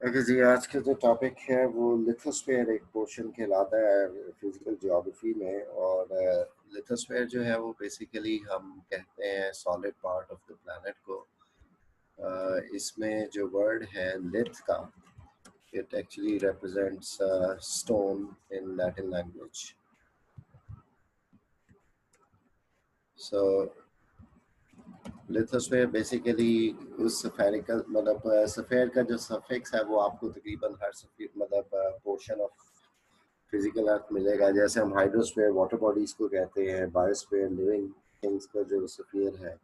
Okay जी, आज का जो टॉपिक है वो लिथोस्फीयर एक पोर्शन कहलाता है फिजिकल ज्योग्राफी में। और लिथोस्फीयर जो है वो बेसिकली हम कहते हैं solid part of the planet को। इसमें जो वर्ड है लिथ का, it actually represents stone in Latin language. So lithosphere basically उस सफेरिकल मतलब सफेयर का जो सफिक्स है वो आपको तकरीबन हर सफेद मतलब पोर्शन ऑफ फिजिकल अर्थ मिलेगा। जैसे हम हाइड्रोस्फीयर वाटर बॉडीज को कहते हैं, बायोस्फीयर लिविंग थिंग्स का जो स्फीयर है,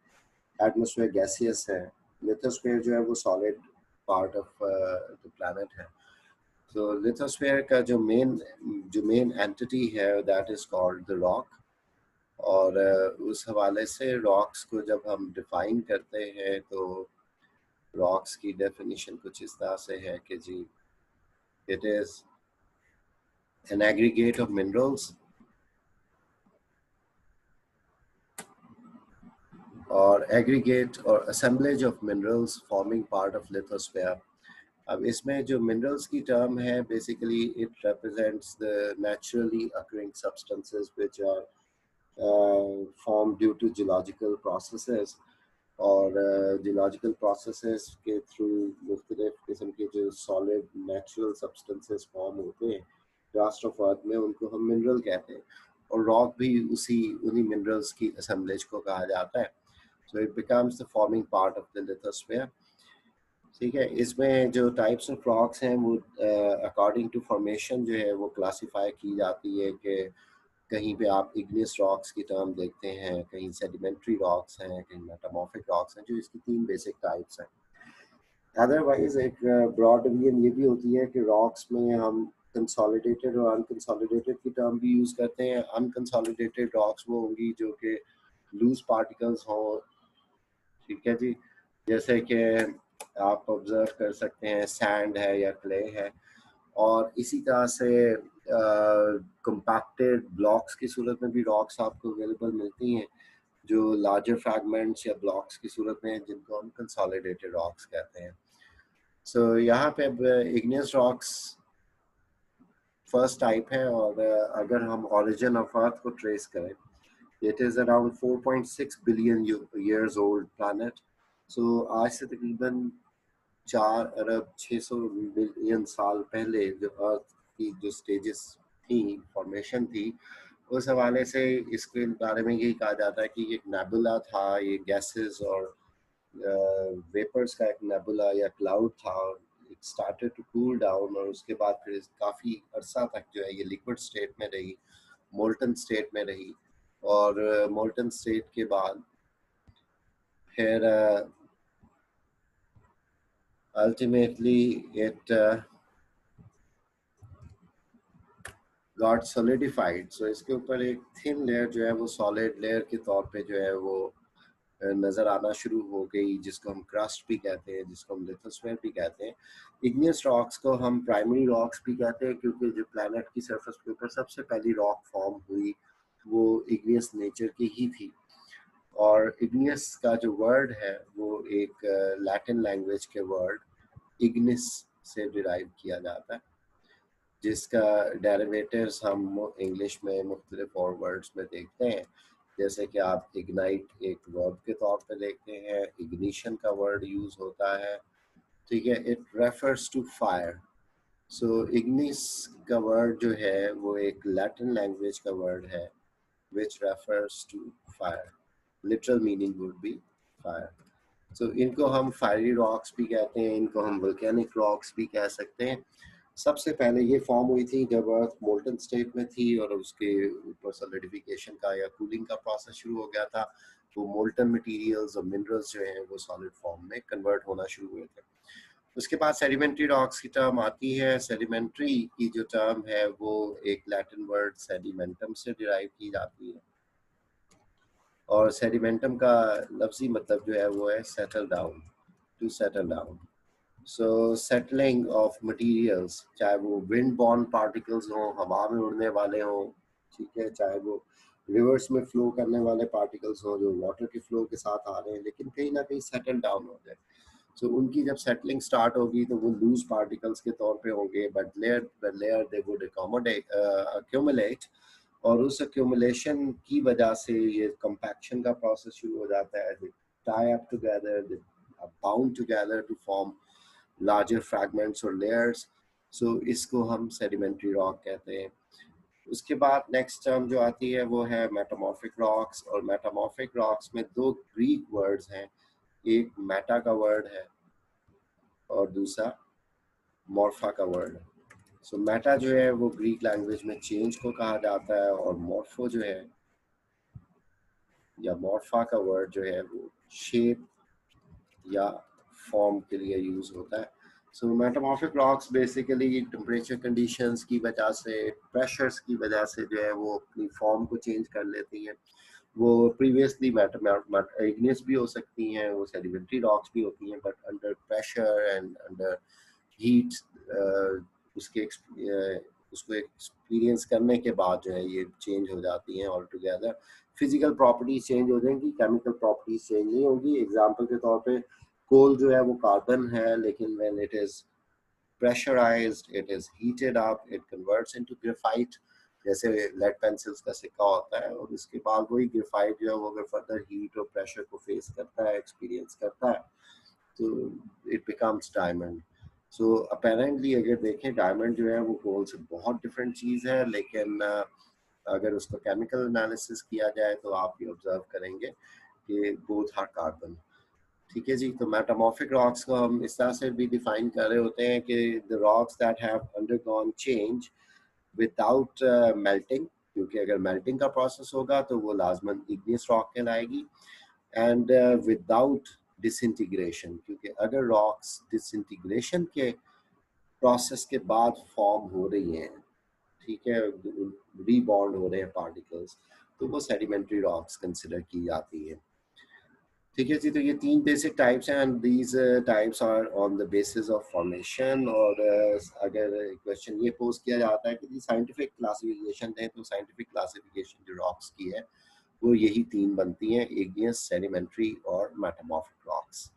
एटमॉस्फेयर गैसियस है, लिथोस्फीयर जो है वो solid part of the planet है। तो लिथोस्फीयर का जो मेन एंटिटी है that is called the rock. और उस हवाले से रॉक्स को जब हम डिफाइन करते हैं तो रॉक्स की डेफिनेशन कुछ इस तरह से है कि जी it is an aggregate of minerals or aggregate or assemblage of minerals forming part of lithosphere. अब इसमें जो minerals की term है basically it represents the naturally occurring substances which are formed due to geological processes। और geological processes के through मुख्तलिफ किस्म के जो solid natural substances form होते हैं crust of earth में, उनको हम mineral कहते हैं। और rock भी उन्हीं minerals की assemblage को कहा जाता है। So it becomes the forming part of the lithosphere। ठीक है, इसमें जो टाइप्स ऑफ रॉक्स हैं वो अकॉर्डिंग टू फॉर्मेशन जो है वो क्लासीफाई की जाती है कि कहीं पे आप इग्नियस रॉक्स की टर्म देखते हैं, कहीं सेडिमेंट्री रॉक्स हैं, कहीं मेटामॉर्फिक रॉक्स हैं, जो इसकी 3 बेसिक टाइप्स हैं। अदरवाइज एक ब्रॉड डिवीजन ये भी होती है कि रॉक्स में हम कंसोलिडेटेड और अनकंसोलिडेटेड की टर्म भी यूज़ करते हैं। अनकंसोलिडेटेड रॉक्स वो होंगी जो कि लूज पार्टिकल्स हों, ठीक है जी, जैसे कि आप ऑब्जर्व कर सकते हैं सैंड है या क्ले है। और इसी तरह से कंपैक्टेड ब्लॉक्स की सूरत में भी रॉक्स आपको अवेलेबल मिलती हैं जो लार्जर फ्रैगमेंट्स या ब्लॉक्स की सूरत में, जिनको हम कंसोलिडेटेड रॉक्स कहते हैं। सो यहाँ पे अब इग्नियस रॉक्स फर्स्ट टाइप है। और अगर हम ओरिजिन ऑफ अर्थ को ट्रेस करें, it is around 4.6 billion years old planet. So आज से तकरीबन 4 अरब 600 मिलियन साल पहले जो अर्थ की जो स्टेजेस थी, फॉर्मेशन थी, उस हवाले से इसके बारे में यही कहा जाता है कि ये एक नेबुला था, ये गैसेस और वेपर्स का एक नेबुला या क्लाउड था। It started to cool down और उसके बाद फिर काफ़ी अरसा तक जो है ये लिक्विड स्टेट में रही, मोल्टन स्टेट में रही। और मोल्टन स्टेट के बाद फिर ultimately it got solidified। so इसके ऊपर एक थिन लेयर जो है वो सॉलिड लेयर के तौर पे जो है वो नज़र आना शुरू हो गई, जिसको हम क्रस्ट भी कहते हैं, जिसको हम लिथोस्फीयर भी कहते हैं। इग्नियस रॉक्स को हम प्राइमरी रॉक्स भी कहते हैं क्योंकि जो प्लैनेट की सरफेस के ऊपर सबसे पहली रॉक फॉर्म हुई वो इग्नियस नेचर की ही थी। और इग्नियस का जो वर्ड है वो एक लैटिन लैंग्वेज के वर्ड इग्निस से डिराइव किया जाता है, जिसका डेरिवेटिव्स हम इंग्लिश में मुख्तलिफ और वर्ड्स में देखते हैं। जैसे कि आप इग्नाइट एक वर्ब के तौर पे देखते हैं, इग्निशन का वर्ड यूज़ होता है, ठीक है, it refers to fire. So ignis का वर्ड जो है वो एक लैटिन लैंग्वेज का वर्ड है which refers to fire. Literal meaning would be fire. So इनको हम फायरी रॉक्स भी कहते हैं, इनको हम वोल्केनिक रॉक्स भी कह सकते हैं। सबसे पहले ये फॉर्म हुई थी जब अर्थ मोल्टन स्टेट में थी और उसके ऊपर सॉलिडिफिकेशन का या कूलिंग का प्रोसेस शुरू हो गया था, तो मोल्टन मटेरियल्स और मिनरल्स जो हैं वो सॉलिड फॉर्म में कन्वर्ट होना शुरू हुए थे। उसके बाद सेडिमेंट्री रॉक्स की टर्म आती है। सेडिमेंट्री की जो टर्म है वो एक लैटिन वर्ड सेडिमेंटम से डिराइव की जाती है, और सेडिमेंटम का लफ्जी मतलब जो है वो है settle down, to settle down. So settling of materials, चाहे वो विंड बॉर्न पार्टिकल्स हों, हवा में उड़ने वाले हों, ठीक है, चाहे वो रिवर्स में फ्लो करने वाले पार्टिकल्स हों जो वाटर के फ्लो के साथ आ रहे हैं लेकिन कहीं ना कहीं सेटल डाउन हो जाए। सो उनकी जब सेटलिंग स्टार्ट होगी तो वो लूज पार्टिकल्स के तौर पे होंगे, but layer by layer they would accumulate, और उस अक्यूमुलेशन की वजह से ये कंपैक्शन का प्रोसेस शुरू हो जाता है। Tie up together, they bound together to form larger fragments और लेयर्स। सो इसको हम सेडिमेंट्री रॉक कहते हैं। उसके बाद नेक्स्ट टर्म जो आती है वो है मेटामॉर्फिक रॉक्स, और मेटामॉर्फिक रॉक्स में दो ग्रीक वर्ड्स हैं, एक मेटा का वर्ड है और दूसरा मॉर्फा का वर्ड है। सो मेटा जो है वो ग्रीक लैंग्वेज में चेंज को कहा जाता है, और मॉर्फो जो है या मॉर्फा का वर्ड जो है वो शेप या फॉर्म के लिए यूज होता है। So metamorphic rocks basically temperature conditions की वजह से, प्रेशर्स की वजह से जो है वो अपनी फॉर्म को चेंज कर लेती हैं। वो प्रीवियसली इग्नियस भी हो सकती हैं, वो सेडिमेंट्री रॉक्स भी होती हैं, but under pressure and under heat उसके उसको एक्सपीरियंस करने के बाद जो है ये चेंज हो जाती हैं all together. Physical properties change हो जाएंगी, केमिकल प्रॉपर्टीज चेंज नहीं होगी। एग्जांपल के तौर पे कोल जो है वो कार्बन है, लेकिन when it is pressurized, it is heated up, it converts into graphite, जैसे लेड पेंसिल्स का सिक्का होता है, और इसके बाद वही ग्रेफाइट जो है वो अगर फर्दर हीट और प्रेशर को फेस करता है, एक्सपीरियंस करता है, तो it becomes diamond. So apparently अगर देखें डायमंड जो है वो गोल्ड से बहुत डिफरेंट चीज़ है, लेकिन अगर उसका केमिकल एनालिसिस किया जाए तो आप ये ऑब्जर्व करेंगे कि बोथ आर कार्बन। ठीक है जी। तो मेटामॉर्फिक रॉक्स को हम इस तरह से भी डिफाइन कर रहे होते हैं कि the rocks that have undergone change without melting, क्योंकि अगर मेल्टिंग का प्रोसेस होगा तो वो लाजमन इग्नियस रॉक कहलाएगी, एंड विदाउट डिसइंटीग्रेशन, क्योंकि अगर रॉक्स डिसइंटीग्रेशन के प्रोसेस के बाद फॉर्म हो रही हैं, ठीक है, रीबॉन्ड हो रहे हैं पार्टिकल्स, तो वो सेडिमेंट्री रॉक्स कंसिडर की जाती है। ठीक है जी। तो ये तीन बेसिक टाइप्स हैं, and these types are on the basis of formation. और अगर क्वेश्चन ये पोज किया जाता है कि साइंटिफिक क्लासिफिकेशन दें, तो साइंटिफिक क्लासिफिकेशन जो रॉक्स की है वो यही तीन बनती हैं, इग्नियस, सेडिमेंट्री और मेटामॉर्फिक रॉक्स।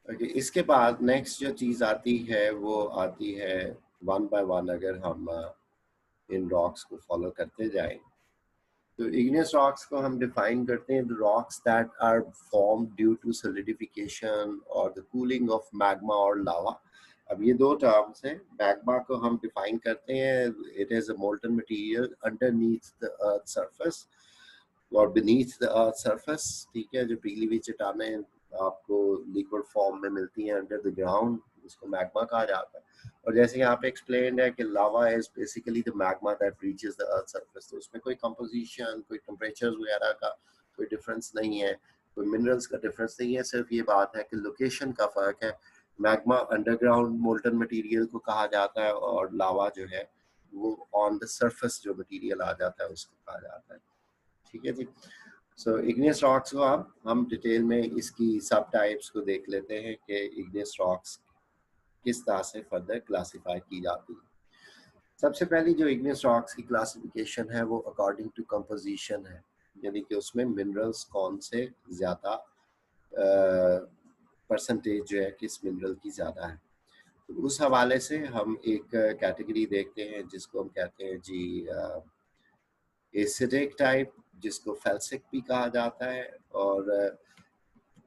ओके, इसके बाद नेक्स्ट जो चीज़ आती है वो आती है वन बाय वन, अगर हम इन रॉक्स को फॉलो करते जाएं। तो इग्नियस रॉक्स को हम डिफाइन करते हैं, the rocks that are form due to solidification और द कूलिंग ऑफ मैग्मा और लावा। अब ये दो टर्म्स हैं। मैग्मा को हम डिफाइन करते हैं, it is a molten material underneath the earth surface और बीनीथ द अर्थ सरफेस। ठीक है, जो पिघली हुई चट्टानें आपको लिक्विड फॉर्म में मिलती हैं अंडर द ग्राउंड, उसको मैग्मा कहा जाता है। और जैसे यहाँ पे एक्सप्लेन्ड है कि lava is basically the magma that reaches the earth surface, तो उसमें कोई कंपोजिशन, कोई टेम्परेचर वगैरह का कोई डिफरेंस नहीं है, कोई मिनरल्स का डिफरेंस नहीं है, सिर्फ ये बात है कि लोकेशन का फर्क है। मैग्मा अंडरग्राउंड मोल्टन मटेरियल को कहा जाता है, और लावा जो है वो ऑन द सरफेस जो मटेरियल आ जाता है उसको कहा जाता है। ठीक है जी। सो इग्नियस रॉक्स को हम डिटेल में इसकी सब टाइप्स को देख लेते हैं कि इग्नियस रॉक्स किस तरह से फर्दर क्लासिफाई की जाती है। सबसे पहली जो इग्नियस रॉक्स की क्लासिफिकेशन है वो अकॉर्डिंग टू कंपोजिशन है, यानी कि उसमें मिनरल्स कौन से ज़्यादा परसेंटेज जो है किस मिनरल की ज़्यादा है। तो उस हवाले से हम एक कैटेगरी देखते हैं जिसको हम कहते हैं जी एसिडिक टाइप, जिसको फेल्सिक भी कहा जाता है। और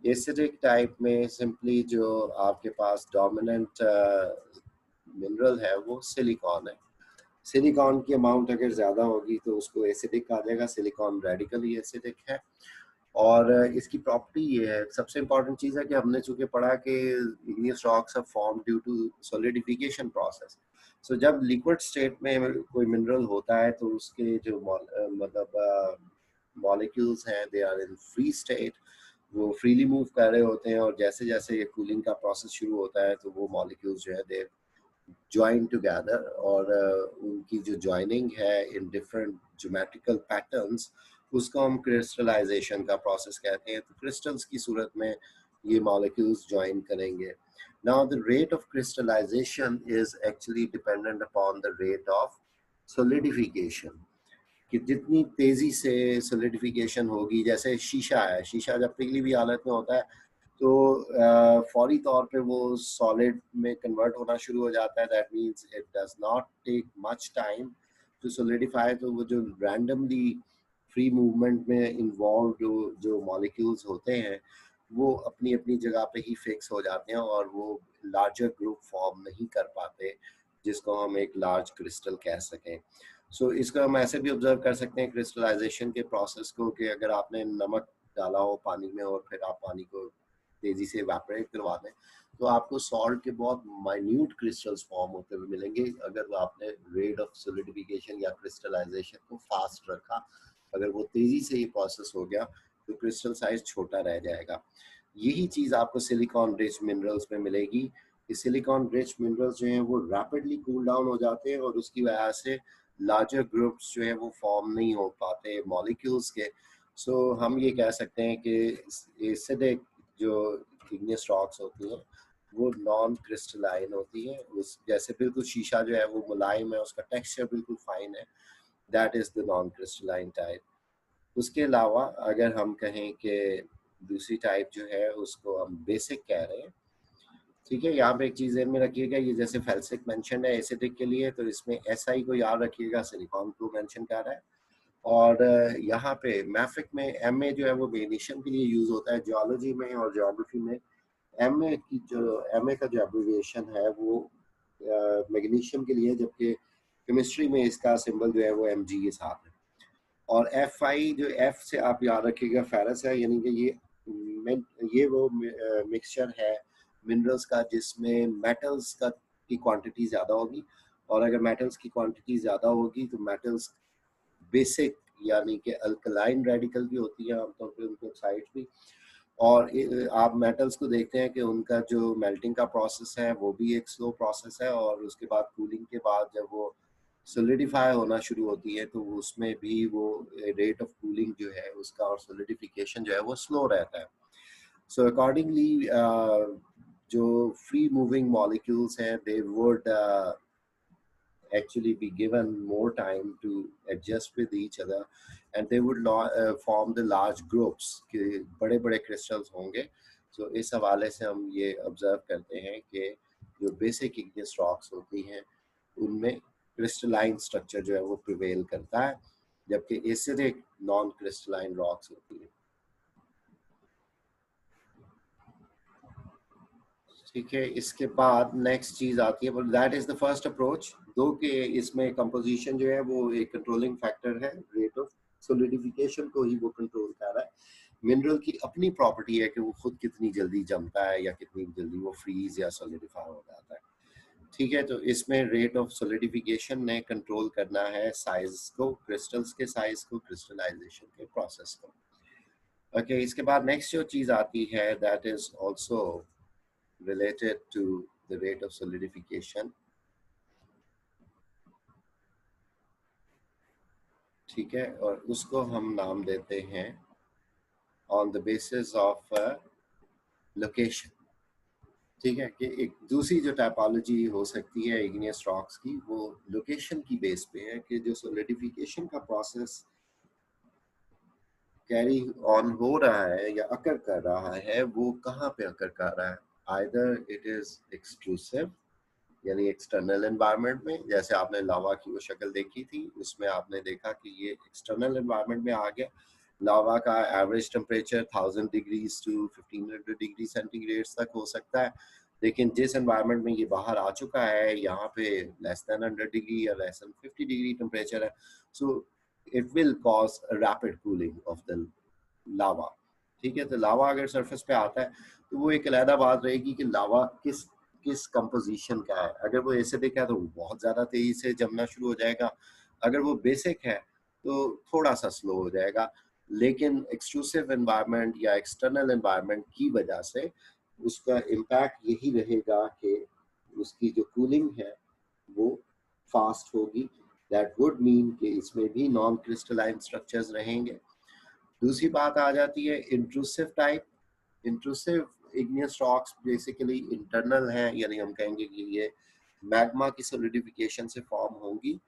एसिडिक टाइप में सिंपली जो आपके पास डोमिनेंट मिनरल है वो सिलिकॉन है। सिलिकॉन की अमाउंट अगर ज़्यादा होगी तो उसको एसिडिक कहा जाएगा। सिलिकॉन रेडिकली एसिडिक है। और इसकी प्रॉपर्टी ये है, सबसे इम्पॉर्टेंट चीज़ है कि हमने चूंकि पढ़ा कि igneous rocks are form due to solidification process. So जब लिक्विड स्टेट में कोई मिनरल होता है तो उसके जो मतलब मॉलिक्यूल्स हैं they are in free state, वो फ्रीली मूव कर रहे होते हैं। और जैसे जैसे ये कूलिंग का प्रोसेस शुरू होता है तो वो मॉलिक्यूल्स जो है दे ज्वाइन टुगेदर, और उनकी जो ज्वाइनिंग है इन डिफरेंट ज्योमेट्रिकल पैटर्न्स, उसको हम क्रिस्टलाइजेशन का प्रोसेस कहते हैं। तो क्रिस्टल्स की सूरत में ये मॉलिक्यूल्स ज्वाइन करेंगे। Now the rate of crystallization is actually dependent upon the rate of solidification, कि जितनी तेजी से सोलिडिफिकेशन होगी। जैसे शीशा है, शीशा जब पिघली हुई हालत में होता है तो फौरी तौर पे वो सॉलिड में कन्वर्ट होना शुरू हो जाता है। That means it does not take much time to solidify. तो वो जो रैंडमली फ्री मूवमेंट में इन्वॉल्व जो मॉलिक्यूल्स होते हैं वो अपनी अपनी जगह पे ही फिक्स हो जाते हैं और वो लार्जर ग्रुप फॉर्म नहीं कर पाते जिसको हम एक लार्ज क्रिस्टल कह सकें। सो इसको हम ऐसे भी ऑब्जर्व कर सकते हैं क्रिस्टलाइजेशन के प्रोसेस को, कि अगर आपने नमक डाला हो पानी में और फिर आप पानी को तेजी से इवेपोरेट करवा दें तो आपको सॉल्ट के बहुत माइन्यूट क्रिस्टल्स फॉर्म होते हुए मिलेंगे। अगर आपने रेट ऑफ सोलिडिफिकेशन या क्रिस्टलाइजेशन को फास्ट रखा, अगर वो तेजी से ये प्रोसेस हो गया तो क्रिस्टल साइज छोटा रह जाएगा। यही चीज़ आपको सिलिकॉन रिच मिनरल्स में मिलेगी। कि सिलिकॉन रिच मिनरल्स जो हैं वो रैपिडली कूल डाउन हो जाते हैं और उसकी वजह से लार्जर ग्रुप्स जो है वो फॉर्म नहीं हो पाते मॉलिक्यूल्स के। सो हम ये कह सकते हैं कि एसिडिक जो इग्नियस रॉक्स होती हैं वो नॉन क्रिस्टलाइन होती है। उस जैसे बिल्कुल शीशा जो है वो मुलायम है, उसका टेक्सचर बिल्कुल फाइन है, that is the non crystalline type. उसके अलावा अगर हम कहें कि दूसरी टाइप जो है उसको हम बेसिक कह रहे हैं। ठीक है, यहाँ पे एक चीज़ ध्यान में रखिएगा, ये जैसे फेल्सिक मेंशन है एसिडिक के लिए, तो इसमें एसआई को याद रखिएगा, सिलिकॉन को मेंशन कर रहा है। और यहाँ पे मैफिक में एम ए जो है वो मैग्नीशियम के लिए यूज होता है। जियोलॉजी में और जियोग्राफी में एम ए की जो एम ए का जो एब्रिविएशन है वो मैग्नीशियम के लिए, जबकि केमिस्ट्री में इसका सिंबल जो है वो एम जी के साथ है। और एफ आई जो एफ से आप याद रखिएगा फेरस है, यानी कि ये वो मिक्सचर है मिनरल्स का जिसमें मेटल्स का की क्वांटिटी ज़्यादा होगी। और अगर मेटल्स की क्वांटिटी ज़्यादा होगी तो मेटल्स बेसिक यानी कि अल्कलाइन रेडिकल भी होती है आमतौर पे उनके साइड भी। और आप मेटल्स को देखते हैं कि उनका जो मेल्टिंग का प्रोसेस है वो भी एक स्लो प्रोसेस है, और उसके बाद कूलिंग के बाद जब वो सोलिडिफाई होना शुरू होती है तो उसमें भी वो रेट ऑफ कूलिंग जो है उसका और सोलिडिफिकेशन जो है वो स्लो रहता है। सो अकॉर्डिंगली जो फ्री मूविंग मॉलिक्यूल्स हैं they would actually be given more time to adjust with each other, and they would form the large groups कि बड़े बड़े crystals होंगे। so इस हवाले से हम ये observe करते हैं कि जो basic igneous rocks होती हैं उनमें crystalline structure जो है वो prevail करता है, जबकि acidic non crystalline rocks होती है। ठीक है, इसके बाद नेक्स्ट चीज आती है, but that is the first approach. दो के इसमें कंपोजिशन जो है वो एक कंट्रोलिंग फैक्टर है, रेट ऑफ सोलिडिफिकेशन को ही वो कंट्रोल कर रहा है। मिनरल की अपनी प्रॉपर्टी है कि वो खुद कितनी जल्दी जमता है या कितनी जल्दी वो फ्रीज या सोलिडिफाई हो जाता है। ठीक है, तो इसमें रेट ऑफ सोलिडिफिकेशन ने कंट्रोल करना है साइज को, क्रिस्टल्स के साइज को, क्रिस्टलाइजेशन के प्रोसेस को। ओके, इसके बाद नेक्स्ट जो चीज आती है that is also related to the rate of solidification। ठीक है, और उसको हम नाम देते हैं on the basis of location। ठीक है, कि एक दूसरी जो टाइपोलॉजी हो सकती है इग्नियस रॉक्स की वो लोकेशन की बेस पे है, कि जो सोलिडिफिकेशन का प्रोसेस कैरी ऑन हो रहा है या अकर कर रहा है वो कहाँ पे अकर कर रहा है। आइदर इट इज एक्सक्लूसिव यानी एक्सटर्नल एनवायरनमेंट में, जैसे आपने लावा की वो शक्ल देखी थी उसमें आपने देखा कि ये एक्सटर्नल एनवायरनमेंट में आ गया। लावा का average temperature 1000 degrees to 1500 degree centigrade तक हो सकता है, लेकिन जिस एनवायरनमेंट में ये बाहर आ चुका है, यहाँ पे लेस देन 100 डिग्री या लेस देन 50 डिग्री टेम्परेचर है, so it will cause rapid cooling of the lava. ठीक है, तो लावा अगर सरफेस पे आता है तो वो एक अलहदा बात रहेगी कि लावा किस किस कंपोजिशन का है। अगर वो एसिडिक है तो वो बहुत ज़्यादा तेज़ी से जमना शुरू हो जाएगा, अगर वो बेसिक है तो थोड़ा सा स्लो हो जाएगा। लेकिन एक्सट्रूसिव एनवायरनमेंट या एक्सटर्नल एनवायरनमेंट की वजह से उसका इम्पैक्ट यही रहेगा कि उसकी जो कूलिंग है वो फास्ट होगी। दैट वुड मीन कि इसमें भी नॉन क्रिस्टलाइन स्ट्रक्चर्स रहेंगे। दूसरी बात आ जाती है intrusive type. Intrusive igneous rocks basically internal हैं, यानी हम कहेंगे कि ये मैग्मा की सोलिडिफिकेशन से फॉर्म होंगी।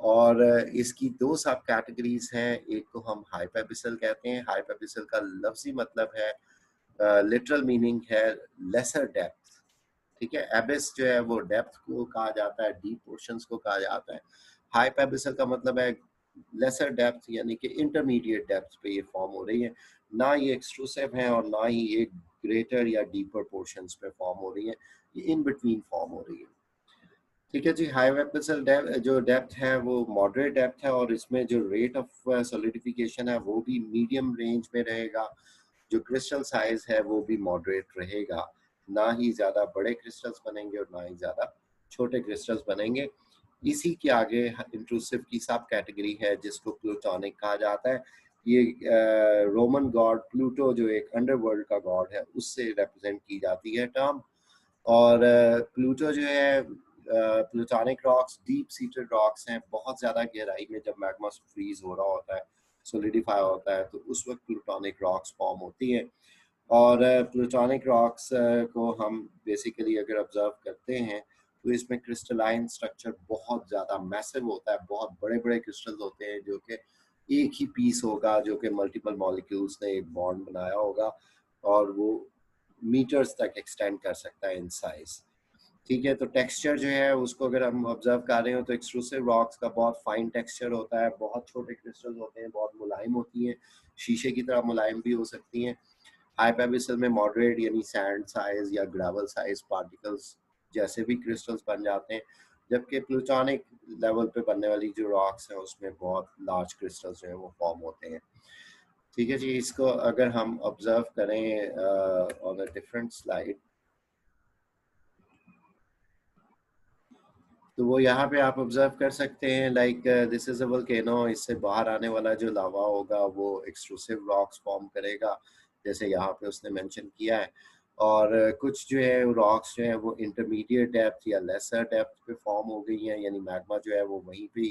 और इसकी दो सब कैटेगरीज हैं। एक को हम हाइपैबिसल कहते हैं। हाइपैबिसल का लफ्जी मतलब है, लिटरल मीनिंग है लेसर डेप्थ। ठीक है, एबिस जो है वो डेप्थ को कहा जाता है, डीप पोर्शंस को कहा जाता है। हाइपैबिसल का मतलब है लेसर डेप्थ, यानी कि इंटरमीडिएट डेप्थ पे ये फॉर्म हो रही है। ना ये एक्सट्रूसिव है और ना ही ये ग्रेटर या डीपर पोर्शंस पे फॉर्म हो रही है, ये इन बिटवीन फॉर्म हो रही है। ठीक है जी, हाई वेपिसल जो डेप्थ है वो मॉडरेट डेप्थ है, और इसमें जो रेट ऑफ सॉलिडिफिकेशन है वो भी मीडियम रेंज में रहेगा। जो क्रिस्टल साइज है वो भी मॉडरेट रहेगा, ना ही ज़्यादा बड़े क्रिस्टल्स बनेंगे और ना ही ज़्यादा छोटे क्रिस्टल्स बनेंगे। इसी के आगे इंट्रूसिव की सब कैटेगरी है जिसको प्लूटोनिक कहा जाता है। ये रोमन गॉड प्लूटो जो एक अंडरवर्ल्ड का गॉड है उससे रिप्रेजेंट की जाती है टर्म। और प्लूटो जो है, plutonic rocks deep seated rocks हैं। बहुत ज़्यादा गहराई में जब मैग्मा फ्रीज हो रहा होता है, सोलिडिफाई होता है, तो उस वक्त प्लूटोनिक रॉक्स फॉर्म होती हैं। और प्लूटोनिक रॉक्स को हम बेसिकली अगर ऑब्जर्व करते हैं तो इसमें क्रिस्टलाइन स्ट्रक्चर बहुत ज़्यादा मैसिव होता है। बहुत बड़े बड़े क्रिस्टल्स होते हैं जो कि एक ही पीस होगा, जो कि मल्टीपल मॉलिक्यूल्स ने एक बॉन्ड बनाया होगा, और वो मीटर्स तक एक्सटेंड कर सकता है इन साइज। ठीक है, तो टेक्सचर जो है उसको अगर हम ऑब्जर्व कर रहे हो तो एक्सट्रूसिव रॉक्स का बहुत फाइन टेक्सचर होता है। बहुत छोटे क्रिस्टल्स होते हैं, बहुत मुलायम होती हैं, शीशे की तरह मुलायम भी हो सकती हैं। हाइपैबिसल में मॉडरेट यानी सैंड साइज या ग्रेवल साइज पार्टिकल्स जैसे भी क्रिस्टल्स बन जाते हैं, जबकि प्लूटोनिक लेवल पे बनने वाली जो रॉक्स हैं उसमें बहुत लार्ज क्रिस्टल्स जो है वो फॉर्म होते हैं। ठीक है जी, इसको अगर हम ऑब्जर्व करें ऑन अ डिफरेंट स्लाइड, तो वो यहाँ पे आप ऑब्जर्व कर सकते हैं। Like this is a volcano, इससे बाहर आने वाला जो लावा होगा वो एक्सट्रूसिव रॉक्स फॉर्म करेगा, जैसे यहाँ पे उसने मेंशन किया है। और कुछ जो है रॉक्स जो है वो इंटरमीडिएट डेप्थ या लेसर डेप्थ पे फॉर्म हो गई हैं, यानी मैग्मा जो है वो वहीं पे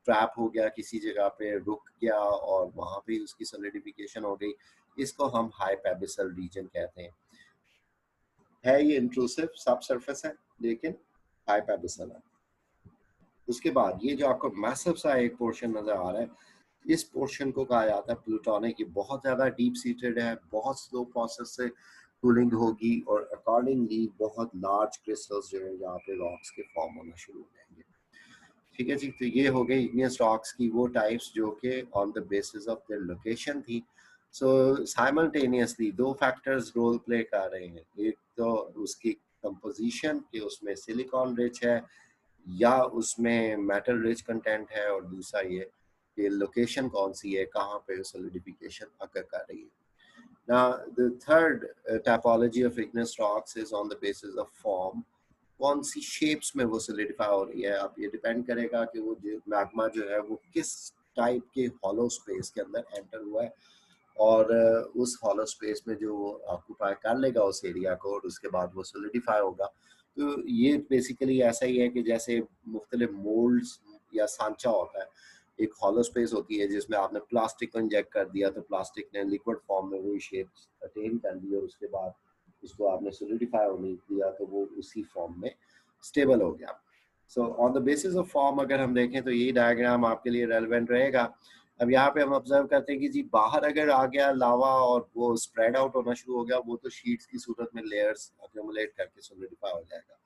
ट्रैप हो गया, किसी जगह पे रुक गया और वहाँ पे उसकी सॉलिडिफिकेशन हो गई। इसको हम हाइपैबिसल रीजन कहते हैं। ये इंट्रूसिव सब सरफेस है लेकिन हाइपैबिसल है। उसके बाद ये जो आपको मैसिव सा एक पोर्शन नजर आ रहा है, इस पोर्शन को कहा जाता है प्लूटोनिक। ये बहुत ज़्यादा डीप सीटेड है, बहुत स्लो प्रोसेस से कूलिंग होगी, और अकॉर्डिंगली बहुत लार्ज क्रिस्टल्स जो है यहाँ पे रॉक्स के फॉर्म होना शुरू हो जाएंगे। ठीक है जी, तो ये हो गई इग्नियस रॉक्स की वो टाइप्स जो कि on the basis of their location थी। सो साइमल्टेनियसली दो फैक्टर्स रोल प्ले कर रहे हैं। एक तो उसकी कंपोजिशन कि उसमें सिलिकॉन रिच है या उसमें मेटल रिच कंटेंट है, और दूसरा ये कि लोकेशन कौन सी है, कहाँ पे सॉलिडिफिकेशन अकर कर रही है। Now, the third typology of igneous rocks is on the basis of form. कौन सी शेप्स में वो सोलिडिफाई हो रही है, अब ये डिपेंड करेगा कि वो मैग्मा जो है वो किस टाइप के हॉलो स्पेस के अंदर एंटर हुआ है, और उस हॉलो स्पेस में जो वो ऑक्यूपाई कर लेगा उस एरिया को, और उसके बाद वो सोलिडिफाई होगा। तो ये बेसिकली ऐसा ही है कि जैसे मुख्तलिफ मोल्ड्स या सांचा होता है। एक हॉलो स्पेस होती है जिसमें आपने प्लास्टिक को इंजेक्ट कर दिया, तो प्लास्टिक ने लिक्विड फॉर्म में वही शेप अटेन कर ली, और उसके बाद उसको आपने सोलिडिफाई होने दिया तो वो उसी फॉर्म में स्टेबल हो गया। So on the basis of form अगर हम देखें तो यही डायग्राम आपके लिए रेलिवेंट रहेगा। अब यहाँ पे हम ऑब्जर्व करते हैं कि जी बाहर अगर आ गया लावा और वो स्प्रेड आउट होना शुरू हो गया, वो तो शीट्स की सूरत में लेयर्स अक्यूमुलेट करके सॉलिडिफाई हो जाएगा।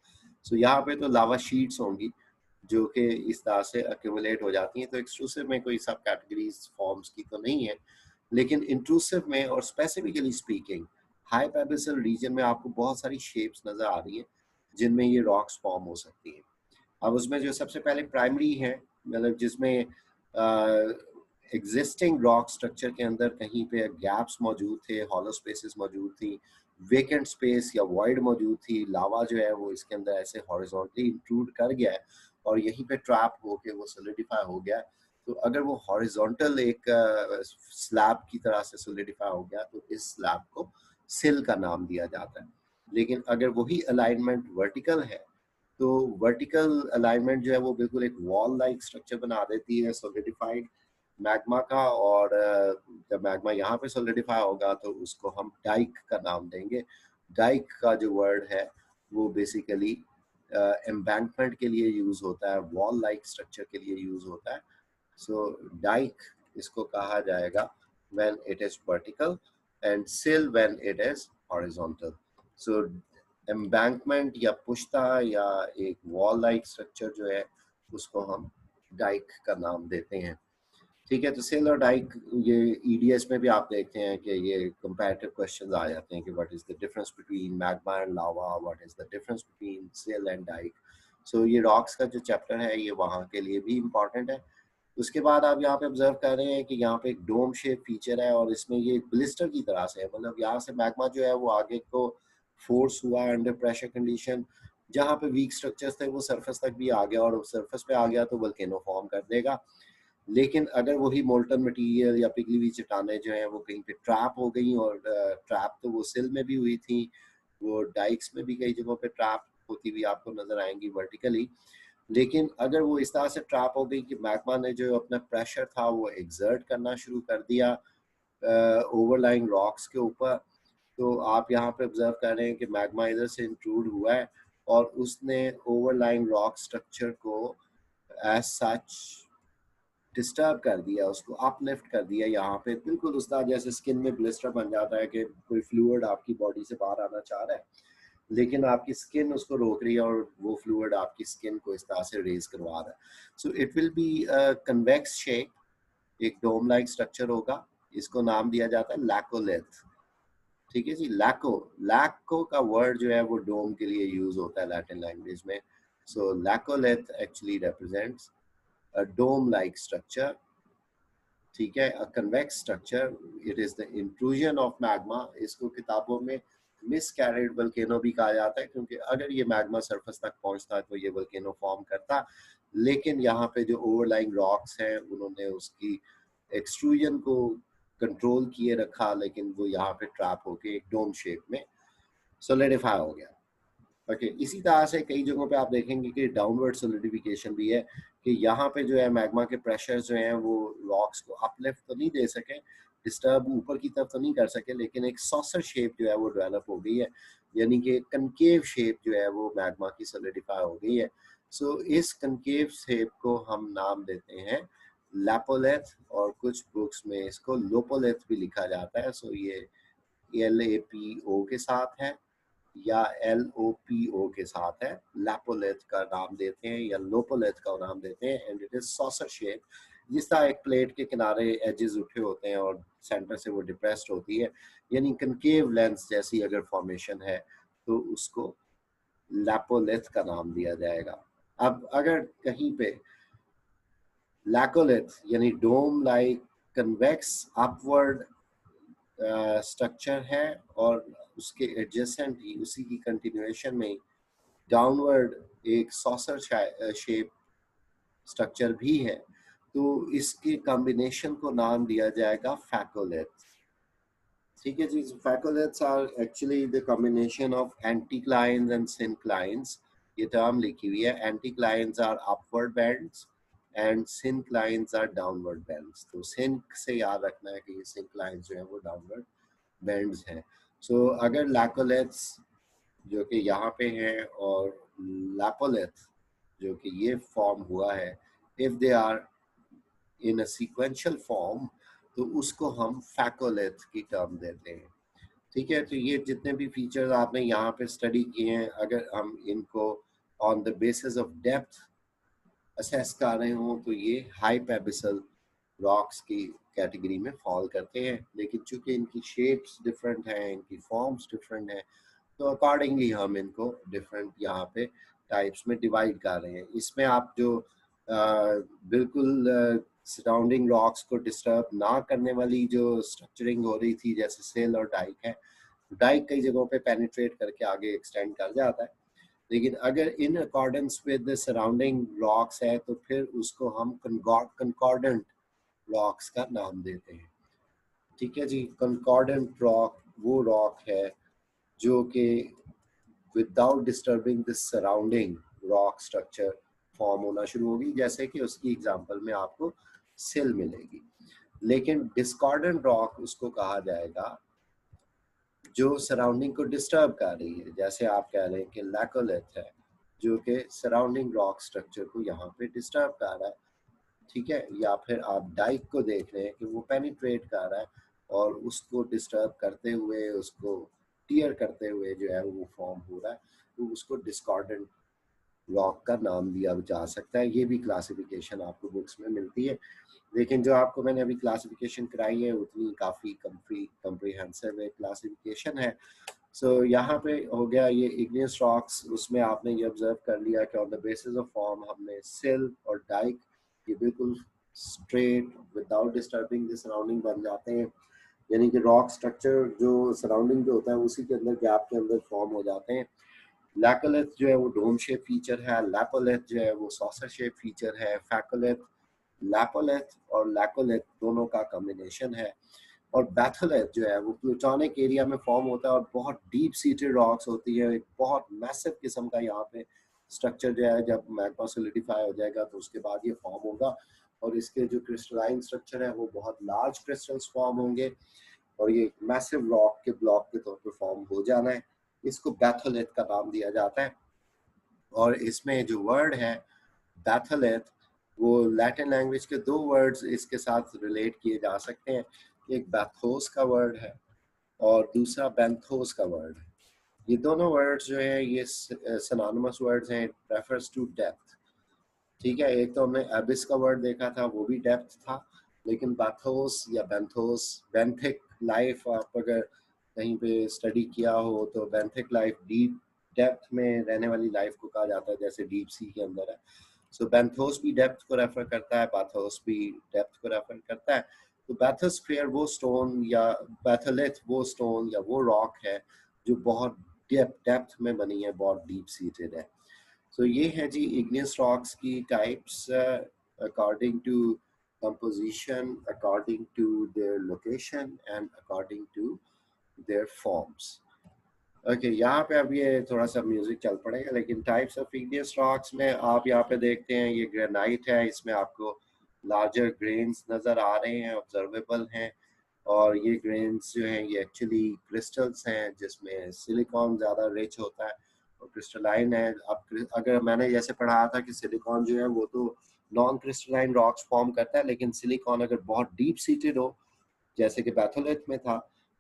सो यहाँ पे तो लावा शीट्स होंगी जो कि इस तरह से अक्यूमुलेट हो जाती हैं। तो एक्सट्रूसिव में कोई सब कैटेगरीज फॉर्म्स की तो नहीं है, लेकिन इंट्रूसिव में और स्पेसिफिकली स्पीकिंग हाई पेबिसल रीजन में आपको बहुत सारी शेप्स नज़र आ रही हैं जिनमें ये रॉक्स फॉर्म हो सकती हैं। अब उसमें जो सबसे पहले प्राइमरी है, मतलब जिसमें एग्जिस्टिंग रॉक स्ट्रक्चर के अंदर कहीं पे गैप्स मौजूद थे, हॉलो स्पेसेस मौजूद थी, वेकेंट स्पेस या वॉइड मौजूद थी, लावा जो है वो इसके अंदर ऐसे हॉरिजॉन्टली इंट्रूड कर गया है और यहीं पे ट्रैप होके वो सोलिडिफाई हो गया। तो अगर वो हॉरिजॉन्टल एक स्लैब की तरह से सोलिडिफाई हो गया तो इस स्लैब को सिल का नाम दिया जाता है। लेकिन अगर वही अलाइनमेंट वर्टिकल है तो वर्टिकल अलाइनमेंट जो है वो बिल्कुल एक वॉल लाइक स्ट्रक्चर बना देती है सॉलिडिफाइड मैग्मा का, और जब मैग्मा यहाँ पे सॉलिडिफाई होगा तो उसको हम डाइक का नाम देंगे। डाइक का जो वर्ड है वो बेसिकली एम्बैंकमेंट के लिए यूज होता है, वॉल लाइक स्ट्रक्चर के लिए यूज होता है। सो डाइक इसको कहा जाएगा when it is vertical and sill when it is horizontal. So embankment या पुश्ता या एक वॉल लाइक स्ट्रक्चर जो है उसको हम डाइक का नाम देते हैं। ठीक है, तो सिल और डाइक ये ईडीएस में भी आप देखते हैं कि ये कंपैरेटिव क्वेश्चंस आ जाते हैं कि what is the difference between magma and lava, what is the difference between सिल एंड डाइक। सो ये रॉक्स का जो चैप्टर है ये वहाँ के लिए भी इम्पॉर्टेंट है। उसके बाद आप यहाँ पे ऑब्जर्व कर रहे हैं कि यहाँ पे एक डोम शेप फीचर है और इसमें ये ब्लिस्टर की तरह से है, मतलब यहाँ से मैग्मा जो है वो आगे को फोर्स हुआ अंडर प्रेशर कंडीशन, जहाँ पे वीक स्ट्रक्चर्स थे वो सरफेस तक भी आ गया और सरफेस पे आ गया तो वोल्केनो फॉर्म कर देगा। लेकिन अगर वही मोल्टन मटेरियल या पिघली हुई चट्टानें जो हैं वो कहीं पे ट्रैप हो गई, और ट्रैप तो वो सिल में भी हुई थी, वो डाइक्स में भी कई जगहों पे ट्रैप होती हुई आपको नजर आएंगी वर्टिकली। लेकिन अगर वो इस तरह से ट्रैप हो गई कि मैग्मा ने जो अपना प्रेशर था वो एग्जर्ट करना शुरू कर दिया ओवरलाइंग रॉक्स के ऊपर, तो आप यहाँ पे ऑब्जर्व कर रहे हैं कि मैग्मा इधर से इंट्रूड हुआ है और उसने ओवरलाइंग रॉक स्ट्रक्चर को एज सच डिस्टर्ब कर दिया, उसको अपलिफ्ट कर दिया। यहाँ पे बिल्कुल उस तरह जैसे स्किन में ब्लिस्टर बन जाता है कि कोई फ्लूइड आपकी बॉडी से बाहर आना चाह रहा है लेकिन आपकी स्किन उसको रोक रही है और वो फ्लूइड आपकी स्किन को इस तरह से रेज करवा रहा है। So it will B convex shape, एक डोम लाइक स्ट्रक्चर होगा, इसको नाम दिया जाता है लैकोलिथ। ठीक है जी, लैको, लैको का वर्ड जो है वो डोम के लिए यूज होता है लैटिन लैंग्वेज में। So laccolith actually represents a dome like structure, ठीक है, a convex structure, it is the intrusion of magma। इसको किताबों में मिसकैरिड वल्केनो भी कहा जाता है क्योंकि अगर ये मैग्मा सरफेस तक पहुंचता तो ये वल्केनो फॉर्म करता, लेकिन यहाँ पे जो ओवरलाइंग रॉक्स हैं उन्होंने उसकी एक्सट्रूजन को कंट्रोल किए रखा, लेकिन वो यहाँ पे ट्रैप होके एक डोम शेप में सोलिडिफाई हो गया। ओके, इसी तरह से कई जगहों पे आप देखेंगे कि डाउनवर्ड सोलिडिफिकेशन भी है कि यहाँ पे जो है मैग्मा के प्रेशर जो हैं वो रॉक्स को अपलिफ्ट तो नहीं दे सके, डिस्टर्ब ऊपर की तरफ तो नहीं कर सके, लेकिन एक सॉसर शेप जो है वो डेवलप हो गई है, यानी कि कनकेव शेप जो है वो मैग्मा की सोलिडिफाई हो गई है। सो इस कनकेव शेप को हम नाम देते हैं लैपोलिथ, और कुछ बुक्स में इसको लोपोलिथ भी लिखा जाता है। सो ये LAPO के साथ है या LOPO के साथ है, लैपोलिथ का नाम देते हैं या लोपोलिथ का नाम देते हैं। And it is saucer shape, जिस तरह एक प्लेट के किनारे एजेस उठे होते हैं और सेंटर से वो डिप्रेस्ड होती है, यानी कनकेव लेंस जैसी अगर फॉर्मेशन है तो उसको लैपोलिथ का नाम दिया जाएगा। अब अगर कहीं पे लैकोलिथ यानी डोम लाइक कन्वेक्स अपवर्ड स्ट्रक्चर है और उसके एडजेसेंट ही उसी की कंटिन्यूएशन में डाउनवर्ड एक सॉसर शेप स्ट्रक्चर भी है, तो इसके कॉम्बिनेशन को नाम दिया जाएगा फैकोलिथ। ठीक है जी, phacoliths are actually the combination of anticlines and synclines. ये टर्म लिखी हुई है, anticlines are upward bends and synclines are downward bends. तो सिंक से याद रखना है कि ये सिनक्लाइंस जो है वो डाउनवर्ड बेंड्स हैं। सो अगर लैकोलिथ्स जो कि यहाँ पे हैं और लैपोलिथ जो कि ये फॉर्म हुआ है, if they are in a sequential form तो उसको हम फैकोलिथ की टर्म देते हैं। ठीक है, तो ये जितने भी फीचर्स आपने यहाँ पे स्टडी किए हैं, अगर हम इनको on the basis of depth assess कर रहे हो तो ये हाई पेबिसल रॉक्स की कैटेगरी में फॉल करते हैं, लेकिन चूंकि इनकी शेप्स डिफरेंट हैं, इनकी फॉर्म्स डिफरेंट हैं, तो अकॉर्डिंगली हम इनको डिफरेंट यहाँ पे टाइप्स में डिवाइड कर रहे हैं। इसमें आप जो बिल्कुल सराउंडिंग रॉक्स को डिस्टर्ब ना करने वाली जो स्ट्रक्चरिंग हो रही थी, जैसे सेल और डाइक है, डाइक कई जगहों पे पेनिट्रेट करके आगे एक्सटेंड कर जाता है, लेकिन अगर in accordance with surrounding rocks है तो फिर उसको हम कंकॉर्डेंट रॉक्स का नाम देते हैं। ठीक है जी। कंकॉर्डेंट रॉक वो रॉक है जो कि without disturbing the surrounding rock structure form होना शुरू होगी, जैसे कि उसकी एग्जांपल में आपको सिल मिलेगी। लेकिन डिस्कॉर्डेंट रॉक उसको कहा जाएगा जो सराउंडिंग को डिस्टर्ब कर रही है, जैसे आप कह रहे हैं कि लैकोलिथ है जो कि सराउंडिंग रॉक स्ट्रक्चर को यहाँ पे डिस्टर्ब कर रहा है। ठीक है। या फिर आप डाइक को देख रहे हैं कि वो पेनिट्रेट कर रहा है और उसको डिस्टर्ब करते हुए, उसको टीयर करते हुए जो है वो फॉर्म हो रहा है, तो उसको डिस्कॉर्डेंट रॉक का नाम दिया जा सकता है। ये भी क्लासिफिकेशन आपको बुक्स में मिलती है, लेकिन जो आपको मैंने अभी क्लासिफिकेशन कराई है उतनी काफ़ी कम्प्रीहेंसिव एक क्लासिफिकेशन है। सो यहाँ पे हो गया ये इग्नियस रॉक्स। उसमें आपने ये ऑब्जर्व कर लिया कि on the basis of form हमने सिल और डाइक ये बिल्कुल straight without disturbing the surrounding बन जाते हैं, यानी कि रॉक स्ट्रक्चर जो सराउंडिंग जो होता है उसी के अंदर गैप के अंदर फॉर्म हो जाते हैं। लैकोलिथ जो है वो डोम शेप फीचर है, लैपोलिथ जो है वो सॉसर शेप फीचर है, फैकोलिथ, लैपोलिथ और लैकोलिथ दोनों का कॉम्बिनेशन है। और बैथोलिथ जो है वो प्लूटोनिक एरिया में फॉर्म होता है और बहुत डीप सीटेड रॉक्स होती है, एक बहुत मैसिव किस्म का यहाँ पे स्ट्रक्चर जो है, जब मैग्मा सोलिडिफाई हो जाएगा तो उसके बाद ये फॉर्म होगा और इसके जो क्रिस्टलाइन स्ट्रक्चर है वो बहुत लार्ज क्रिस्टल्स फॉर्म होंगे और ये मैसिव रॉक के ब्लॉक के तौर पे फॉर्म हो जाना है। इसको बैथोलिथ का नाम दिया जाता है। और इसमें जो वर्ड है बैथोलिथ, वो लैटिन लैंग्वेज के दो वर्ड्स इसके साथ रिलेट किए जा सकते हैं। एक बैथोस का वर्ड है और दूसरा बेंथोस का वर्ड है। ये दोनों वर्ड्स जो है ये सिनोनिमस वर्ड्स हैं, रेफर्स टू डेप्थ। ठीक है। एक तो हमने एबिस का वर्ड देखा था, वो भी डेप्थ था, लेकिन बैथोस या बेंथोस, बेंथिक लाइफ आप अगर कहीं पे स्टडी किया हो तो बेंथिक लाइफ डीप डेप्थ में रहने वाली लाइफ को कहा जाता है, जैसे डीप सी के अंदर है। सो बेंथोस भी डेप्थ को रेफर करता है, बाथोस भी डेप्थ को रेफर करता है। तो बैथोस्फीयर वो स्टोन या बैथोलिथ वो स्टोन या वो रॉक है जो बहुत डेप्थ में बनी है, बहुत डीप सीटेड है। सो ये है जी इग्नियस रॉक्स की types according to composition, according to their location and according to their forms. Okay यहाँ पे अब ये थोड़ा सा म्यूजिक चल पड़ेगा, लेकिन टाइप्स ऑफ इग्नियस रॉक्स में आप यहाँ पे देखते हैं ये ग्रेनाइट है, इसमें आपको लार्जर ग्रेन्स नज़र आ रहे हैं, ऑब्जर्वेबल हैं। और ये ग्रेन्स जो हैं ये एक्चुअली क्रिस्टल्स हैं जिसमें सिलिकॉन ज़्यादा रिच होता है और क्रिस्टलाइन है। अब अगर मैंने जैसे पढ़ा था कि सिलिकॉन जो है वो तो नॉन क्रिस्टलाइन रॉक्स फॉर्म करता है, लेकिन सिलिकॉन अगर बहुत डीप सीटेड हो जैसे कि बैथोलिथ में था,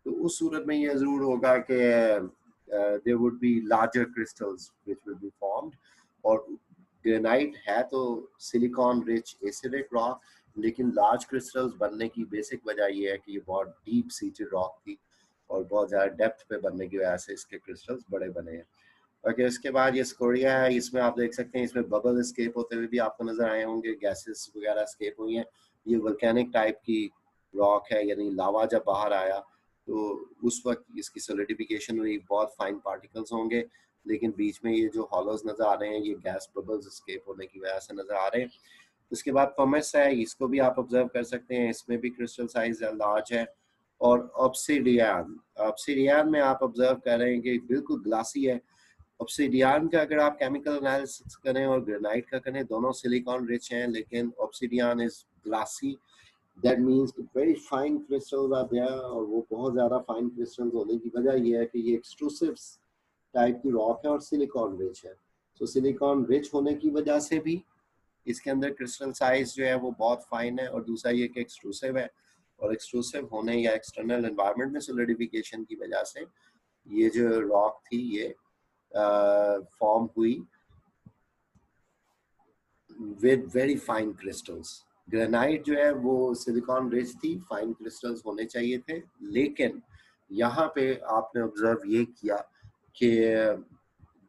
तो उस सूरत में ये ज़रूर होगा कि there would be larger crystals which will be formed। और ग्रेनाइट है तो सिलिकॉन रिच एसिडिक रॉक, लेकिन लार्ज क्रिस्टल्स बनने की बेसिक वजह ये है कि ये बहुत डीप सीटेड रॉक थी और बहुत ज़्यादा डेप्थ पे बनने की वजह से इसके क्रिस्टल्स बड़े बने हैं। ओके इसके बाद ये स्कोरिया है, इसमें आप देख सकते हैं इसमें बबल स्केप होते हुए भी आपको नजर आए होंगे, गैसेस वगैरह स्केप हुई हैं। ये वोल्केनिक टाइप की रॉक है, यानी लावा जब बाहर आया तो उस वक्त इसकी सोलिडिफिकेशन हुई, बहुत फाइन पार्टिकल्स होंगे, लेकिन बीच में ये जो हॉलोज नजर आ रहे हैं ये गैस बबल्स स्केप होने की वजह से नजर आ रहे हैं। उसके बाद पमस है, इसको भी आप ऑब्जर्व कर सकते हैं, इसमें भी क्रिस्टल साइज लार्ज है। और ऑब्सिडियन, ऑब्सिडियन में आप ऑब्जर्व कर रहे हैं कि बिल्कुल ग्लासी है। ऑब्सिडियन का अगर आप केमिकल एनालिसिस करें और ग्रेनाइट का करें, दोनों सिलिकॉन रिच हैं, लेकिन obsidian is glassy. That means very fine crystals are there, और वो बहुत ज़्यादा फाइन क्रिस्टल्स होने की वजह ये है कि ये एक्सट्रूसिव टाइप की रॉक है और सिलिकॉन रिच है। तो सिलिकॉन रिच होने की वजह से भी इसके अंदर क्रिस्टल साइज जो है वो बहुत फाइन है, और दूसरा ये कि एक्सट्रूसिव है, और एक्सट्रूसिव होने या एक्सटर्नल एनवायरनमेंट में सोलिडिफिकेशन की वजह से ये जो रॉक थी ये फॉर्म हुई with very fine crystals, granite जो है वो सिलिकॉन रिच थी, फाइन क्रिस्टल्स होने चाहिए थे, लेकिन यहाँ पे आपने ऑब्जर्व ये किया कि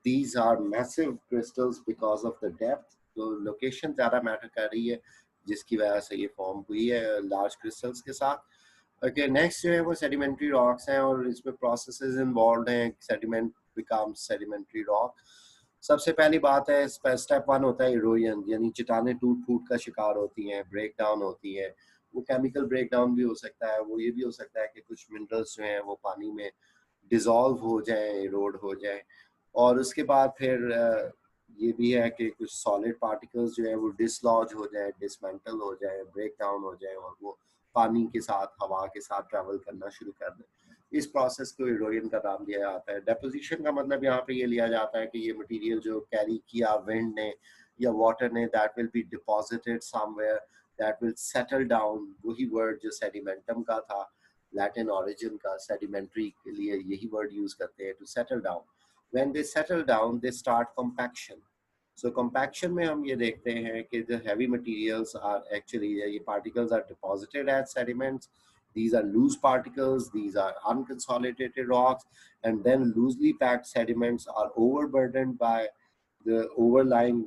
these are massive crystals because of the depth, तो लोकेशन ज़्यादा मैटर कर रही है जिसकी वजह से ये फॉर्म हुई है लार्ज क्रिस्टल्स के साथ। ओके, नेक्स्ट जो है वो सेडिमेंट्री रॉक्स हैं और इसमें प्रोसेसेस इन्वॉल्व हैं, सेडिमेंट बिकम्स सेडिमेंट्री रॉक। सबसे पहली बात है, स्टेप वन होता है इरोजन, यानी चट्टानें टूट फूट का शिकार होती हैं, ब्रेक डाउन होती है। वो केमिकल ब्रेक डाउन भी हो सकता है, वो ये भी हो सकता है कि कुछ मिनरल्स जो हैं वो पानी में डिजॉल्व हो जाए, इरोड हो जाए। और उसके बाद फिर ये भी है कि कुछ सॉलिड पार्टिकल्स जो है वो डिसलॉज हो जाए, डिसमेंटल हो जाए, ब्रेक डाउन हो जाए और वो पानी के साथ, हवा के साथ ट्रैवल करना शुरू कर दें। इस प्रोसेस को इरोजन का नाम दिया जाता है। डेपोजिशन का मतलब यहाँ पे ये लिया जाता है कि ये मटेरियल जो कैरी किया विंड ने या वाटर ने, that will be deposited somewhere, that will settle down. वही वर्ड जो सेडिमेंटम का था, लैटिन ओरिजिन का, सेडिमेंट्री के लिए यही वर्ड यूज करते हैं, to settle down. When they settle down, they start compaction. So compaction में हम ये देखते हैं कि the heavy materials are actually, ये particles are deposited as sediments. These are loose particles, these are unconsolidated rocks, and then loosely packed sediments are overburdened by the overlying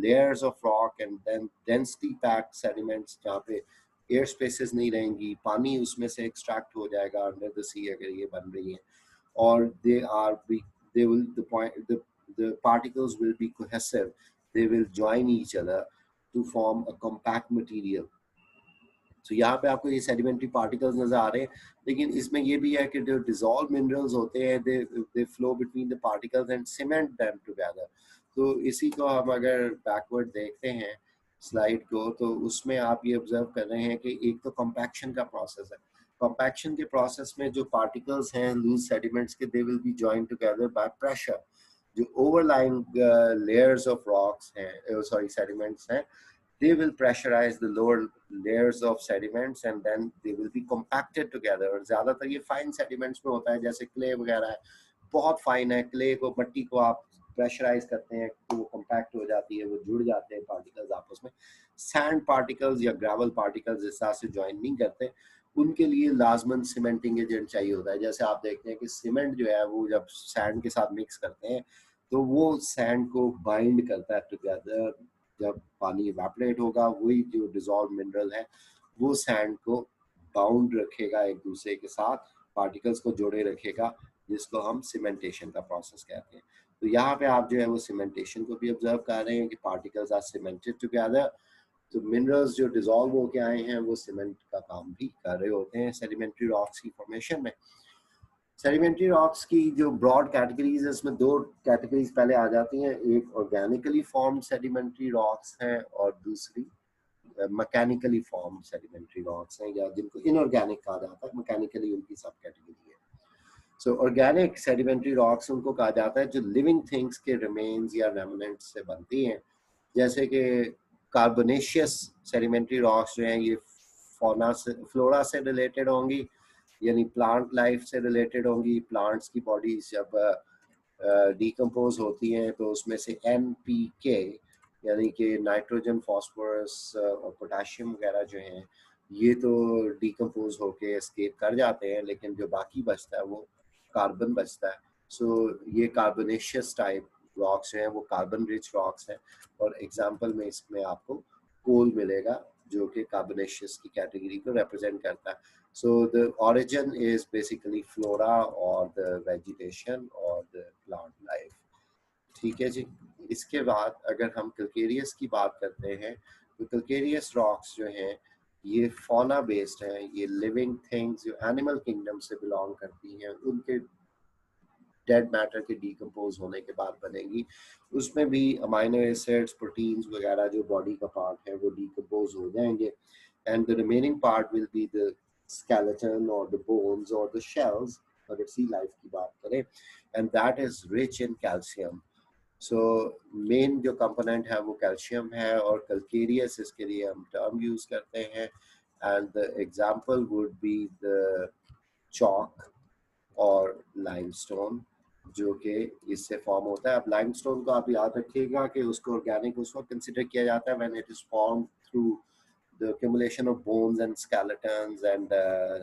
layers of rock, and then densely packed sediments जहाँ पे air spaces नहीं रहेंगी, पानी उसमें से extract हो जाएगा under the सी अगर ये बन रही है, or they will the particles will be cohesive, they will join each other to form a compact material. तो यहाँ पे आपको ये सेडिमेंट्री पार्टिकल्स नजर आ रहे हैं, लेकिन इसमें ये भी है कि जो डिजॉल्व मिनरल्स होते हैं they flow between the particles and cement them together. तो इसी को हम अगर बैकवर्ड देखते हैं स्लाइड को, तो उसमें आप ये ऑब्जर्व कर रहे हैं कि एक तो कॉम्पैक्शन का प्रोसेस है। कॉम्पैक्शन के प्रोसेस में जो पार्टिकल्स हैं लूज सेडिमेंट्स के, they will be joined together by pressure. जो ओवरलाइंग लेयर्स ऑफ रॉक्स हैं, सॉरी सेडिमेंट्स हैं, they will pressurize the lower layers of sediments and then they will be compacted together। और ज्यादातर ये fine sediments में होता है, जैसे क्ले वगैरह है, बहुत फाइन है। क्ले को, मट्टी को आप प्रेशराइज करते हैं तो वो कंपैक्ट हो जाती है, वो जुड़ जाते हैं पार्टिकल्स आपस में। सैंड पार्टिकल्स या ग्रेवल पार्टिकल्स इस तरह से ज्वाइन नहीं करते, उनके लिए लाजमन सीमेंटिंग एजेंट चाहिए होता है। जैसे आप देखते हैं कि सीमेंट जो है वो जब सैंड के साथ मिक्स करते हैं तो वो सैंड को बाइंड करता है टुगेदर। जब पानी इवेपोरेट होगा, वही जो डिजॉल्व मिनरल है वो सैंड को बाउंड रखेगा एक दूसरे के साथ, पार्टिकल्स को जोड़े रखेगा, जिसको हम सीमेंटेशन का प्रोसेस कहते हैं। तो यहाँ पे आप जो है वो सीमेंटेशन को भी ऑब्जर्व कर रहे हैं कि पार्टिकल्स आर सीमेंटेड टुगेदर। तो मिनरल्स जो डिजॉल्व होके आए हैं वो सीमेंट का काम भी कर रहे होते हैं सेडिमेंट्री रॉक्स की फॉर्मेशन में। सेडिमेंट्री रॉक्स की जो ब्रॉड कैटेगरीज है, इसमें दो कैटेगरीज पहले आ जाती हैं। एक ऑर्गेनिकली फॉर्म्ड सेडिमेंट्री रॉक्स हैं और दूसरी मैकेनिकली फॉर्म्ड सेडिमेंट्री रॉक्स हैं, या जिनको इनऑर्गेनिक कहा जाता है। मैकेनिकली उनकी सब कैटेगरी है। सो ऑर्गेनिक सेडिमेंट्री रॉक्स उनको कहा जाता है जो लिविंग थिंग्स के रिमेन्स या रेमिनेंट्स से बनती हैं। जैसे कि कार्बोनेशियस सेडिमेंट्री रॉक्स जो हैं ये फौना से, फ्लोरा से रिलेटेड होंगी, यानी प्लांट लाइफ से रिलेटेड होंगी। प्लांट्स की बॉडीज जब डिकम्पोज होती हैं तो उसमें से NPK यानी कि नाइट्रोजन, फास्फोरस और पोटाशियम वगैरह जो हैं ये तो डिकम्पोज होके एस्केप कर जाते हैं, लेकिन जो बाकी बचता है वो कार्बन बचता है। सो ये कार्बोनेशियस टाइप रॉक्स हैं वो कार्बन रिच रॉक्स हैं, और एग्जांपल में इसमें आपको कोल मिलेगा जो कि कार्बोनेशियस की कैटेगरी को रिप्रेजेंट करता है। So the origin is basically flora or the vegetation or the plant life। ठीक है जी। इसके बाद अगर हम कैल्केरियस की बात करते हैं, तो कैल्केरियस रॉक्स जो हैं ये फौना बेस्ड हैं। ये लिविंग थिंग्स जो एनिमल किंगडम से बिलोंग करती हैं उनके डेड मैटर के डिकम्पोज होने के बाद बनेगी। उसमें भी अमाइनो एसिड्स, प्रोटीन्स वगैरह जो बॉडी का पार्ट है वो डिकम्पोज हो जाएंगे, and the remaining part will be the skeleton or the bones or the shells, अगर सी लाइफ की बात करें, and that is rich in calcium। so main जो कंपोनेंट है वो कैल्शियम है, और कैल्केरियस इसके लिए हम टर्म यूज करते हैं, and the example would be the chalk और लाइमस्टोन जो कि इससे फॉर्म होता है। अब लाइमस्टोन को आप याद रखिएगा कि उसको ऑर्गेनिक उस वक्त कंसिडर किया जाता है when it is form through the accumulation of bones and skeletons and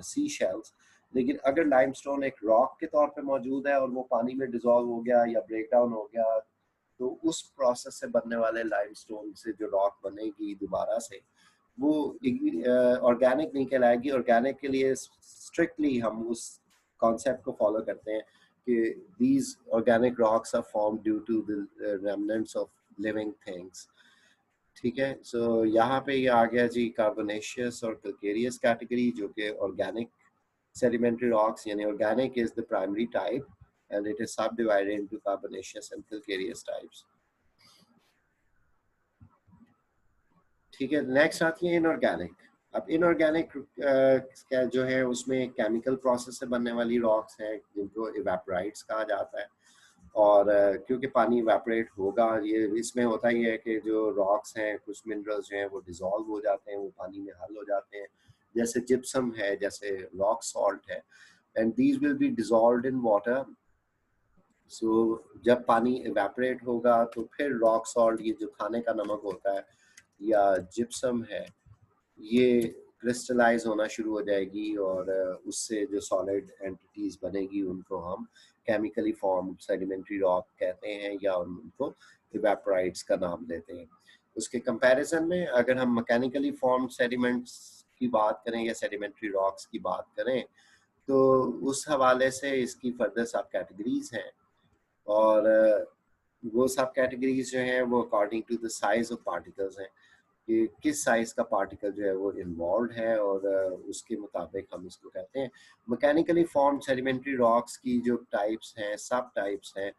seashells. लेकिन अगर लाइमस्टोन एक रॉक के तौर पे मौजूद है और वो पानी में डिजोल्व हो गया या ब्रेक डाउन हो गया, तो उस प्रोसेस से बनने वाले लाइमस्टोन से जो रॉक बनेगी दोबारा से, वो ऑर्गेनिक नहीं कहलाएगी। ऑर्गेनिक के लिए स्ट्रिक्टली हम उस कॉन्सेप्ट को फॉलो करते हैं कि these organic rocks are formed due to the remnants of living things। ठीक है, सो यहाँ पे ये आ गया जी कार्बोनेशियस और कैल्केरियस कैटेगरी, जो कि ऑर्गेनिक sedimentary rocks, यानी organic is the primary type and it is subdivided into carbonaceous and calcareous types। ठीक है, नेक्स्ट आती है इनऑर्गेनिक। अब इनऑर्गेनिक क्या जो है उसमें केमिकल प्रोसेस से बनने वाली रॉक्स हैं जिनको इवेपोराइट्स कहा जाता है। और क्योंकि पानी इवेपोरेट होगा, ये इसमें होता ही है कि जो रॉक्स हैं, कुछ मिनरल्स जो हैं वो डिसॉल्व हो जाते हैं, वो पानी में हल हो जाते हैं, जैसे जिप्सम है, जैसे रॉक सॉल्ट है, and these will be dissolved in water. So जब पानी इवेपोरेट होगा तो फिर रॉक सॉल्ट, ये जो खाने का नमक होता है, या जिप्सम है, ये क्रिस्टलाइज होना शुरू हो जाएगी और उससे जो सॉलिड एंटिटीज बनेगी उनको हम केमिकली फॉर्म सेडिमेंट्री रॉक कहते हैं, या उनको इवेपोराइट्स का नाम देते हैं। उसके कंपैरिजन में अगर हम मैकेनिकली फॉर्म सेडिमेंट्स की बात करें या सेडिमेंट्री रॉक्स की बात करें, तो उस हवाले से इसकी फर्दर सब कैटेगरीज हैं, और वो सब कैटेगरीज जो हैं वो according to the size of particles हैं कि किस साइज का पार्टिकल जो है वो इन्वॉल्व है, और उसके मुताबिक हम इसको कहते हैं। मैकेनिकली फॉर्म सेडिमेंट्री रॉक्स की जो टाइप्स हैं, सब टाइप्स हैं,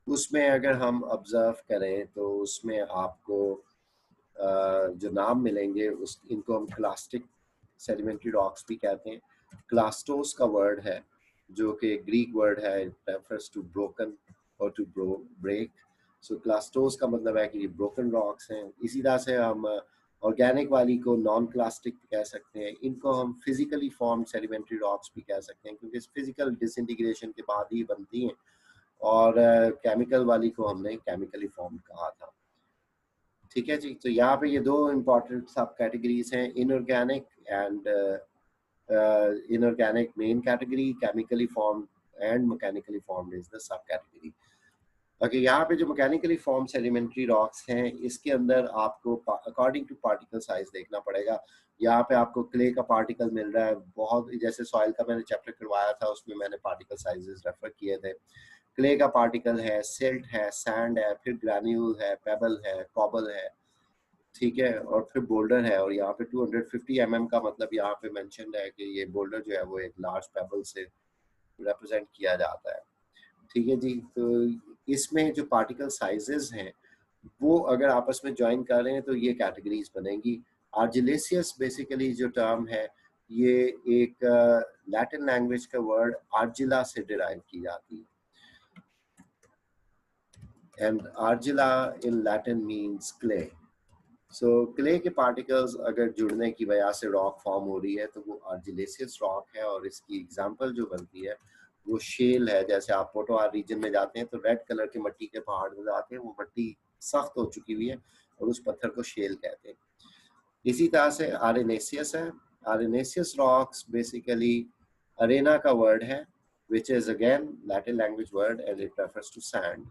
उसमें अगर हम ऑब्जर्व करें तो उसमें आपको जो नाम मिलेंगे उस इनको हम क्लास्टिक सेडिमेंट्री रॉक्स भी कहते हैं। क्लास्टोस का वर्ड है जो कि ग्रीक वर्ड है, इट रेफर्स टू ब्रोकन और टू ब्रेक। सो क्लास्टोस का मतलब है कि ये ब्रोकन रॉक्स हैं। इसी तरह से हम ऑर्गेनिक वाली को नॉन क्लास्टिक कह सकते हैं। इनको हम फिजिकली फॉर्म सेडिमेंट्री रॉक्स भी कह सकते हैं क्योंकि फिजिकल डिसइंटीग्रेशन के बाद ही बनती हैं, और केमिकल वाली को हमने केमिकली फॉर्म कहा था। ठीक है जी, तो यहाँ पे ये दो इम्पॉर्टेंट सब कैटेगरीज हैं, inorganic and inorganic main category, chemically form and mechanically formed is the sub category. Okay, यहाँ पे जो मैकेनिकली फॉर्म सेडिमेंट्री रॉक्स हैं, इसके अंदर आपको अकॉर्डिंग टू पार्टिकल साइज देखना पड़ेगा। यहाँ पे आपको क्ले का पार्टिकल मिल रहा है, बहुत जैसे सॉइल का मैंने चैप्टर करवाया था उसमें मैंने पार्टिकल साइजेस रेफर किए थे। क्ले का पार्टिकल है, सिल्ट है, सैंड है, फिर ग्रैन्यूल है, पेबल है, कॉबल है, ठीक है, और फिर बोल्डर है। और यहाँ पे 250 mm का मतलब यहाँ पे मेंशन है कि ये बोल्डर जो है वो एक लार्ज पेबल से रिप्रेजेंट किया जाता है। ठीक है जी, तो इसमें जो पार्टिकल साइजेस हैं वो अगर आपस में ज्वाइन कर रहे हैं तो ये कैटेगरीज बनेंगी। आर्जिलेसियस बेसिकली जो टर्म है ये एक लैटिन लैंग्वेज का वर्ड आर्जिला से डिराइव की जाती है, and argilla in Latin means clay. So clay के पार्टिकल्स अगर जुड़ने की वजह से रॉक फॉर्म हो रही है तो वो आर्जिलेसियस रॉक है, और इसकी एग्जांपल जो बनती है वो शेल है। जैसे आप पोटोआर रीजन में जाते हैं तो रेड कलर के मिट्टी के पहाड़ में जाते हैं, वो मिट्टी सख्त हो चुकी हुई है और उस पत्थर को शेल कहते हैं। इसी तरह से आरेनेसियस है। आरेनेसियस रॉक्स बेसिकली अरेना का वर्ड है which is again Latin language word and it refers to sand।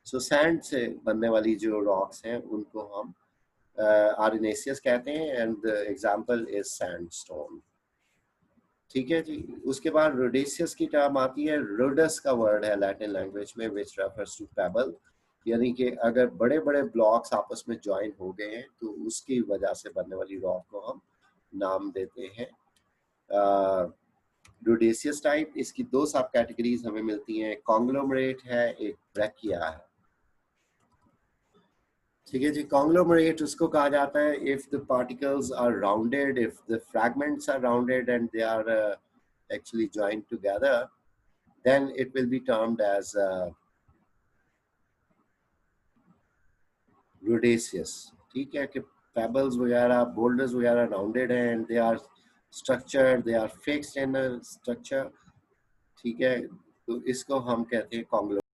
So sand से बनने वाली जो रॉक्स हैं उनको हम आरेनेसियस कहते हैं, and the example is sandstone. ठीक है जी, उसके बाद रोडेसियस की टर्म आती है। रोडस का वर्ड है लैटिन लैंग्वेज में विच रेफर्स टू पेबल, यानी कि अगर बड़े बड़े ब्लॉक्स आपस में ज्वाइन हो गए हैं तो उसकी वजह से बनने वाली रॉक को हम नाम देते हैं रोडेसियस टाइप। इसकी दो सब कैटेगरीज हमें मिलती हैं, कॉन्ग्लोमरेट है, एक ब्रैकिया है। ठीक है जी, कॉन्ग्लोमरेट उसको कहा जाता है if the particles are rounded, if the fragments are rounded and they are actually joined together, then it will be termed as rudaceous. ठीक है, कि पेबल्स वगैरह, बोल्डर्स वगैरह राउंडेड हैं and they are structured, they are fixed in structure. ठीक है, तो इसको हम कहते हैं कॉन्ग्लोमरेट।